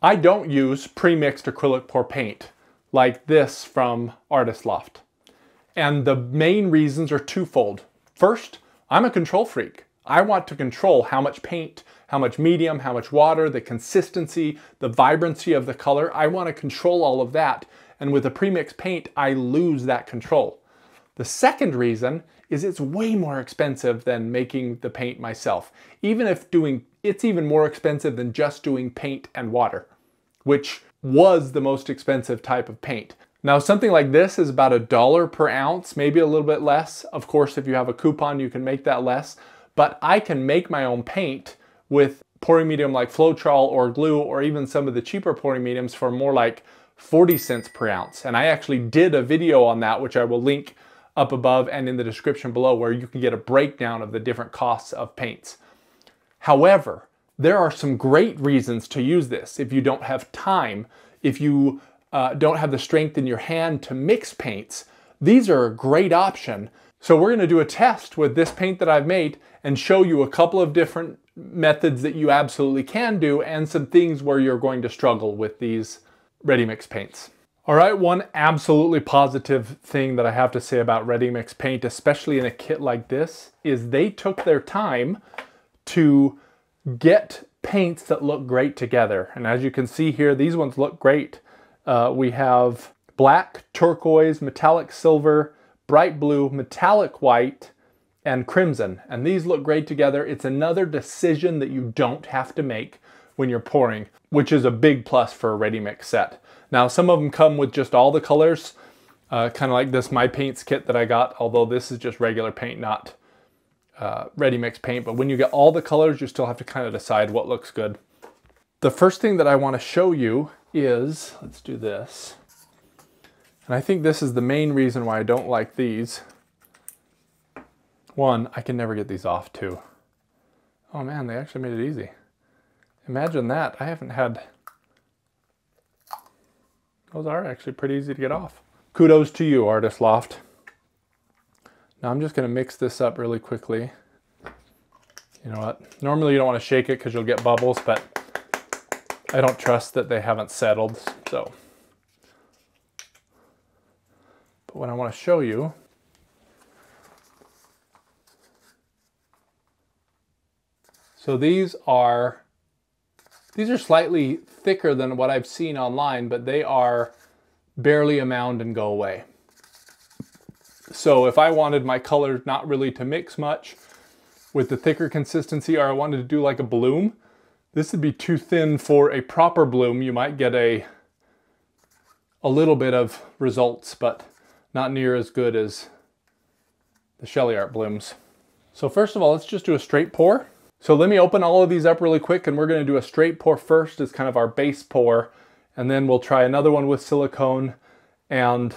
I don't use pre-mixed acrylic pour paint like this from Artist Loft. And the main reasons are twofold. First, I'm a control freak. I want to control how much paint, how much medium, how much water, the consistency, the vibrancy of the color. I want to control all of that. And with a pre-mixed paint, I lose that control. The second reason is it's way more expensive than making the paint myself. Even if it's even more expensive than just doing paint and water, which was the most expensive type of paint. Now something like this is about $1 per ounce, maybe a little bit less. Of course, if you have a coupon, you can make that less. But I can make my own paint with pouring medium like Floetrol or glue, or even some of the cheaper pouring mediums for more like 40 cents per ounce. And I actually did a video on that, which I will link up above and in the description below, where you can get a breakdown of the different costs of paints. However, there are some great reasons to use this. If you don't have time, if you don't have the strength in your hand to mix paints, these are a great option. So we're gonna do a test with this paint that I've made and show you a couple of different methods that you absolutely can do and some things where you're going to struggle with these ready mix paints. All right, one absolutely positive thing that I have to say about ready mix paint, especially in a kit like this, is they took their time to get paints that look great together. And as you can see here, these ones look great. We have black, turquoise, metallic silver, bright blue, metallic white, and crimson. And these look great together. It's another decision that you don't have to make when you're pouring, which is a big plus for a ready mix set. Now, some of them come with just all the colors, kind of like this My Paints kit that I got, although this is just regular paint, not ready mix paint. But when you get all the colors, you still have to kind of decide what looks good. The first thing that I want to show you is, let's do this. And I think this is the main reason why I don't like these. One, I can never get these off too. Oh man, they actually made it easy. Imagine that. I haven't had... Those are actually pretty easy to get off. Kudos to you, Artist Loft. Now I'm just going to mix this up really quickly. You know what? Normally you don't want to shake it because you'll get bubbles, but I don't trust that they haven't settled, so. But what I want to show you so these are slightly thicker than what I've seen online, but they are barely a mound and go away. So if I wanted my color not really to mix much with the thicker consistency, or I wanted to do like a bloom, this would be too thin for a proper bloom. You might get a little bit of results, but not near as good as the Shelly Art blooms. So first of all, let's just do a straight pour. So let me open all of these up really quick, and we're going to do a straight pour first as kind of our base pour, and then we'll try another one with silicone, and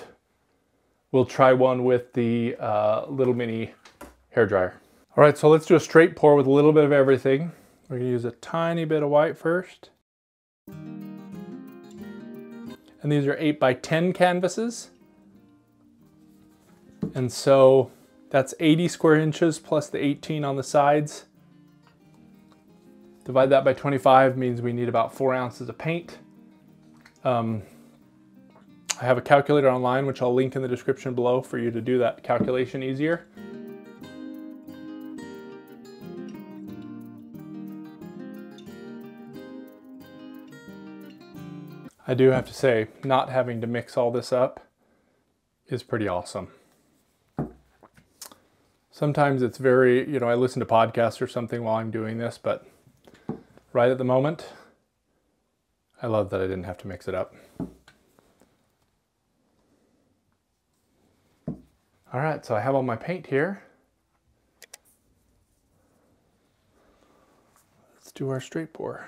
we'll try one with the little mini hairdryer. All right, so let's do a straight pour with a little bit of everything. We're going to use a tiny bit of white first. And these are 8x10 canvases. And so that's 80 square inches plus the 18 on the sides. Divide that by 25 means we need about 4 ounces of paint. I have a calculator online, which I'll link in the description below for you to do that calculation easier. I do have to say, not having to mix all this up is pretty awesome. Sometimes it's very, I listen to podcasts or something while I'm doing this, but right at the moment, I love that I didn't have to mix it up. All right, so I have all my paint here. Let's do our straight pour.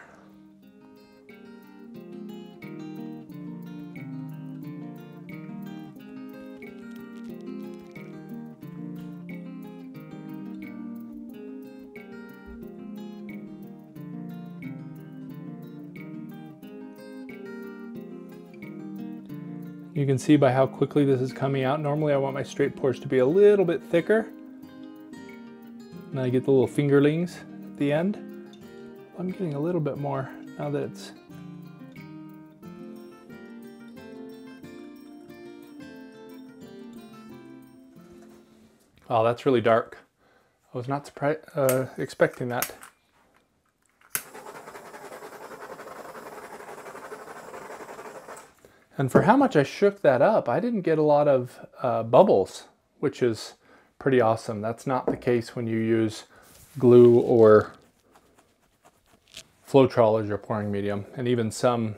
You can see by how quickly this is coming out. Normally I want my straight pours to be a little bit thicker. And I get the little fingerlings at the end. I'm getting a little bit more now that it's Oh, that's really dark. I was not expecting that. And for how much I shook that up, I didn't get a lot of bubbles, which is pretty awesome. That's not the case when you use glue or Floetrol as your pouring medium, and even some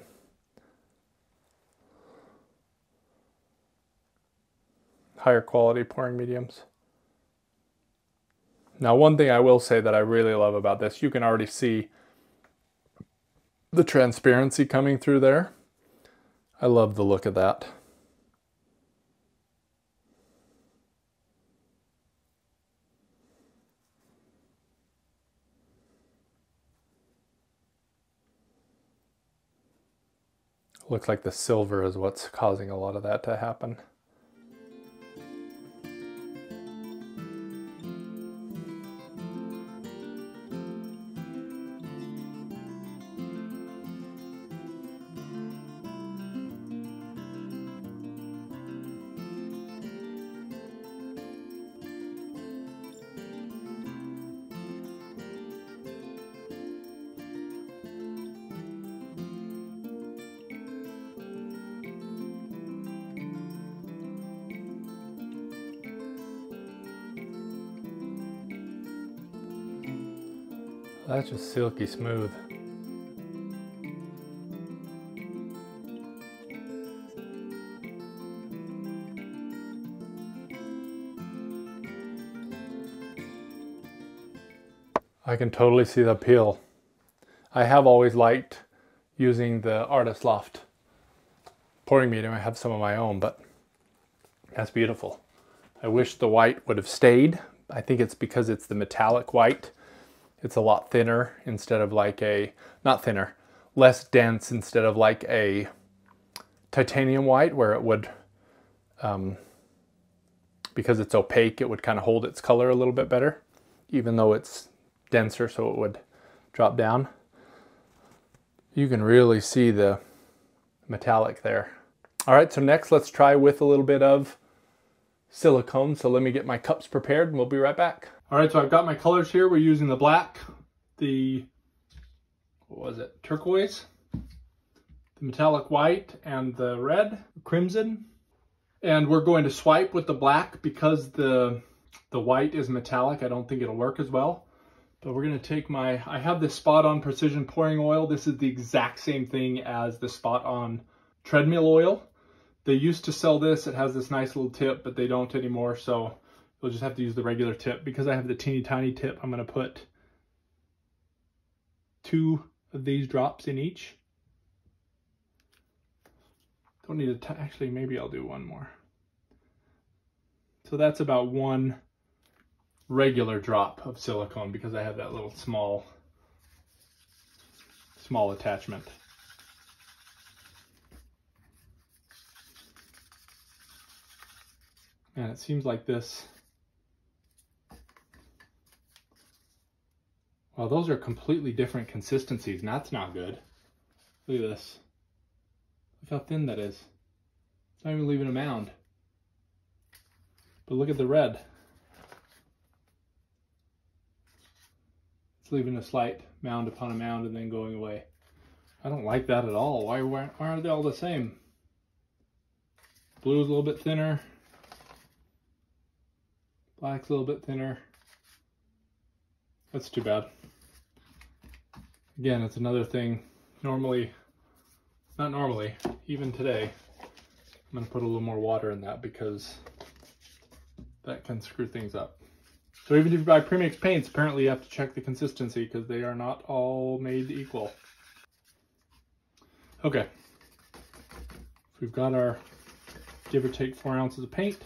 higher quality pouring mediums. Now, one thing I will say that I really love about this, you can already see the transparency coming through there. I love the look of that. Looks like the silver is what's causing a lot of that to happen. That's just silky smooth. I can totally see the appeal. I have always liked using the Artist Loft pouring medium. I have some of my own, but that's beautiful. I wish the white would have stayed. I think it's because it's the metallic white. It's a lot thinner instead of like a, not thinner, less dense instead of like a titanium white where it would, because it's opaque, it would kind of hold its color a little bit better, even though it's denser, so it would drop down. You can really see the metallic there. All right, so next let's try with a little bit of silicone. So let me get my cups prepared and we'll be right back. All right, so I've got my colors here. We're using the black, the, what was it, turquoise, the metallic white, and the red, crimson. And we're going to swipe with the black because the white is metallic. I don't think it'll work as well. But we're gonna take I have this Spot On Precision Pouring Oil. This is the exact same thing as the Spot On Treadmill Oil. They used to sell this. It has this nice little tip, but they don't anymore. So you'll just have to use the regular tip. Because I have the teeny tiny tip, I'm gonna put 2 of these drops in each. Don't need to, actually maybe I'll do 1 more. So that's about 1 regular drop of silicone because I have that little small attachment. And it seems like this, well, those are completely different consistencies, and that's not good. Look at this. Look how thin that is. It's not even leaving a mound. But look at the red. It's leaving a slight mound upon a mound and then going away. I don't like that at all. Why are they all the same? Blue is a little bit thinner. Black's a little bit thinner. That's too bad. Again, it's another thing. Not normally, even today, I'm gonna put a little more water in that because that can screw things up. So even if you buy premixed paints, apparently you have to check the consistency because they are not all made equal. Okay, so we've got our give or take 4 ounces of paint.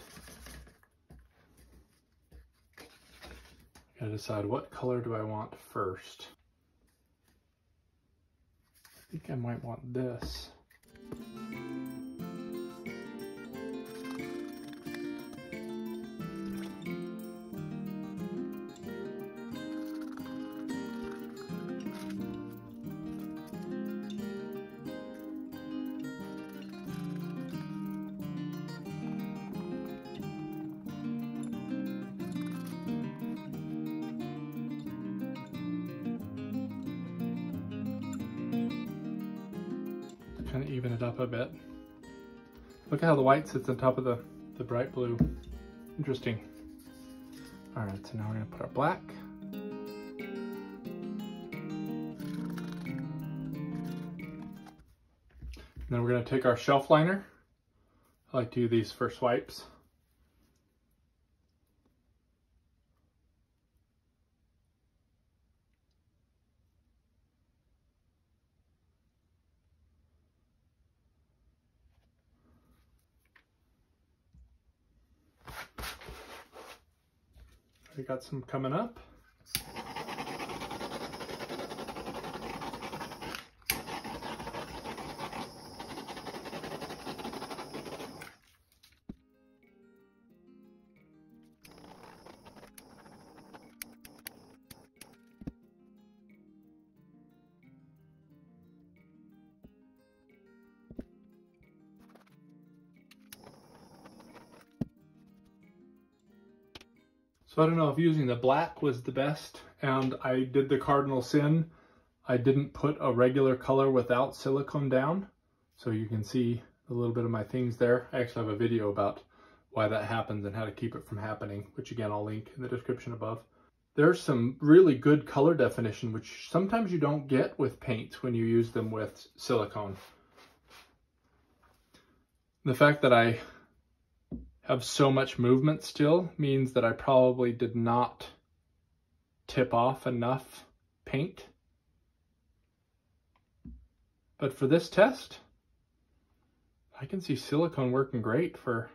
Gotta decide what color do I want first. I think I might want this. kind of even it up a bit. Look at how the white sits on top of the bright blue. Interesting. All right, so now we're gonna put our black. And then we're gonna take our shelf liner. I like to do these for swipes. We got some coming up. So I don't know if using the black was the best, and I did the cardinal sin. I didn't put a regular color without silicone down, so you can see a little bit of my things there. I actually have a video about why that happens and how to keep it from happening, which again I'll link in the description above. There's some really good color definition, which sometimes you don't get with paints when you use them with silicone. The fact that I have so much movement still means that I probably did not tip off enough paint. But for this test, I can see silicone working great for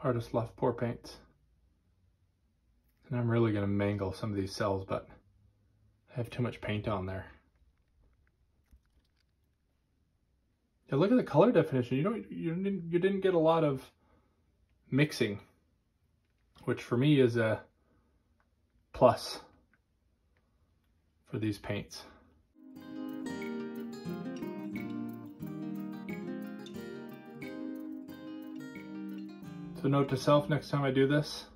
Artist Loft pour paints. And I'm really gonna mangle some of these cells, but I have too much paint on there. Yeah, look at the color definition. You didn't get a lot of mixing, which for me is a plus for these paints. So note to self, next time I do this,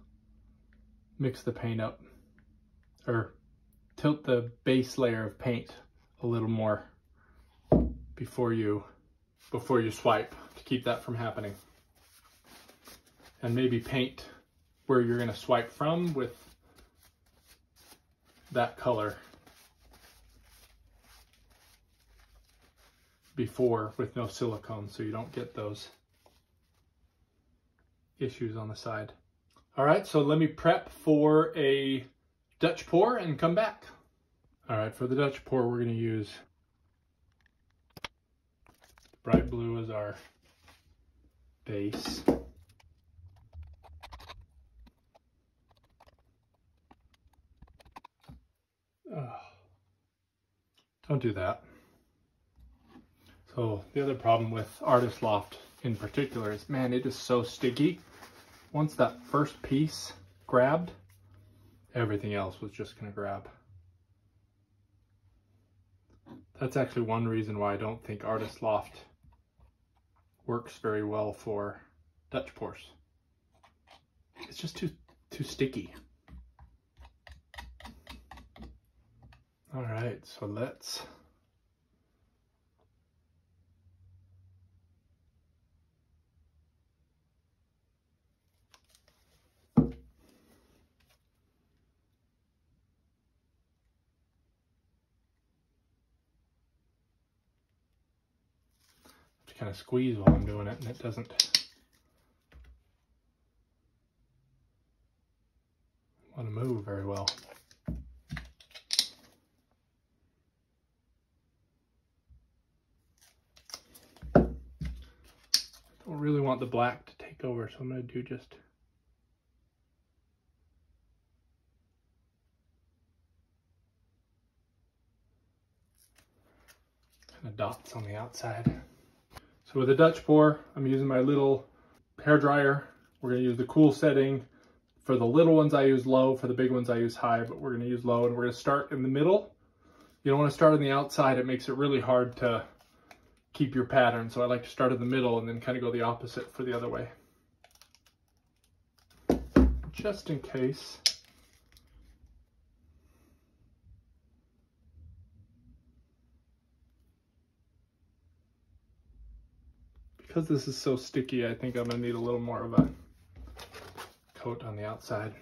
mix the paint up, or tilt the base layer of paint a little more before you swipe, to keep that from happening. And maybe paint where you're gonna swipe from with that color before with no silicone, so you don't get those issues on the side. All right, so let me prep for a Dutch pour and come back. All right, for the Dutch pour, we're gonna use bright blue as our base. Don't do that. So the other problem with Artist Loft in particular is, man, it is so sticky. Once that first piece grabbed, everything else was just gonna grab. That's actually one reason why I don't think Artist Loft works very well for Dutch pours. It's just too sticky. All right, so let's kind of squeeze while I'm doing it, and it doesn't want to move very well. Don't really want the black to take over, so I'm going to do just kind of dots on the outside. So with a Dutch pour, I'm using my little hair dryer. We're gonna use the cool setting. For the little ones, I use low. For the big ones, I use high, but we're gonna use low, and we're gonna start in the middle. You don't wanna start on the outside. It makes it really hard to keep your pattern. So I like to start in the middle and then kind of go the opposite for the other way. Just in case Because this is so sticky, I think I'm gonna need a little more of a coat on the outside.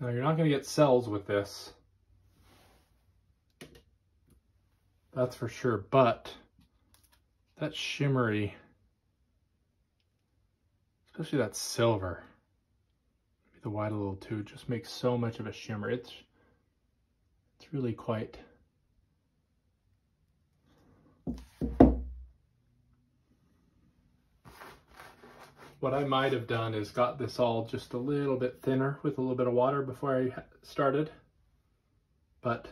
Now you're not going to get cells with this, that's for sure, but that shimmery, especially that silver, maybe the white a little too, just makes so much of a shimmer. It's really quite. What I might have done is got this all just a little bit thinner with a little bit of water before I started. But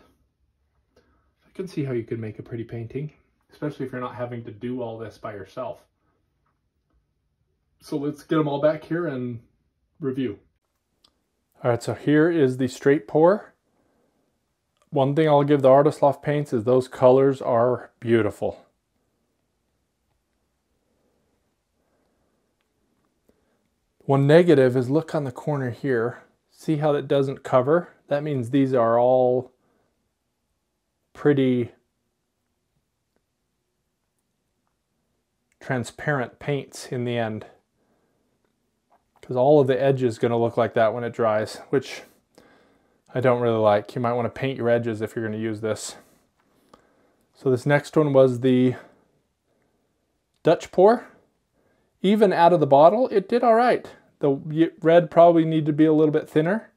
I can see how you could make a pretty painting, especially if you're not having to do all this by yourself. So let's get them all back here and review. All right, so here is the straight pour. One thing I'll give the Artist Loft paints is those colors are beautiful. One negative is look on the corner here. See how it doesn't cover? That means these are all pretty transparent paints in the end. Because all of the edge is going to look like that when it dries, which I don't really like. You might want to paint your edges if you're going to use this. So this next one was the Dutch pour. Even out of the bottle, it did all right. The red probably needed to be a little bit thinner.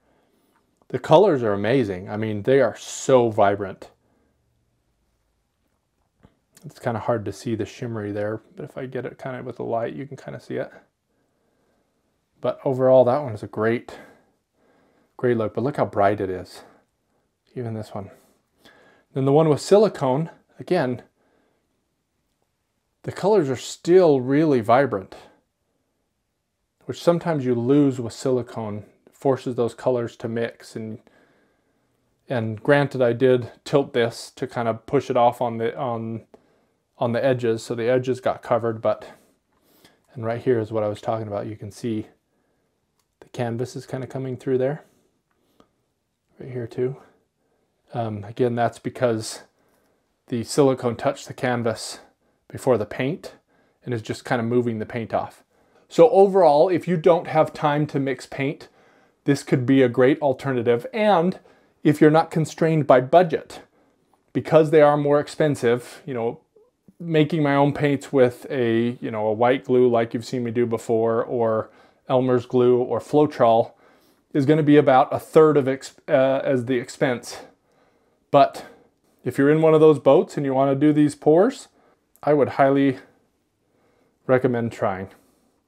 The colors are amazing. I mean, they are so vibrant. It's kind of hard to see the shimmery there, but if I get it kind of with the light, you can kind of see it. But overall, that one is a great look. But look how bright it is. Even this one. Then the one with silicone, again, the colors are still really vibrant, which sometimes you lose with silicone. It forces those colors to mix. And granted, I did tilt this to kind of push it off on the edges, so the edges got covered. And right here is what I was talking about. You can see the canvas is kind of coming through there. Right here too. Again, that's because the silicone touched the canvas before the paint and is just kind of moving the paint off. So overall, if you don't have time to mix paint, this could be a great alternative. And if you're not constrained by budget, because they are more expensive, you know, making my own paints with a white glue like you've seen me do before, or Elmer's glue or Floetrol, is going to be about a third of as the expense. But if you're in one of those boats and you want to do these pours, I would highly recommend trying.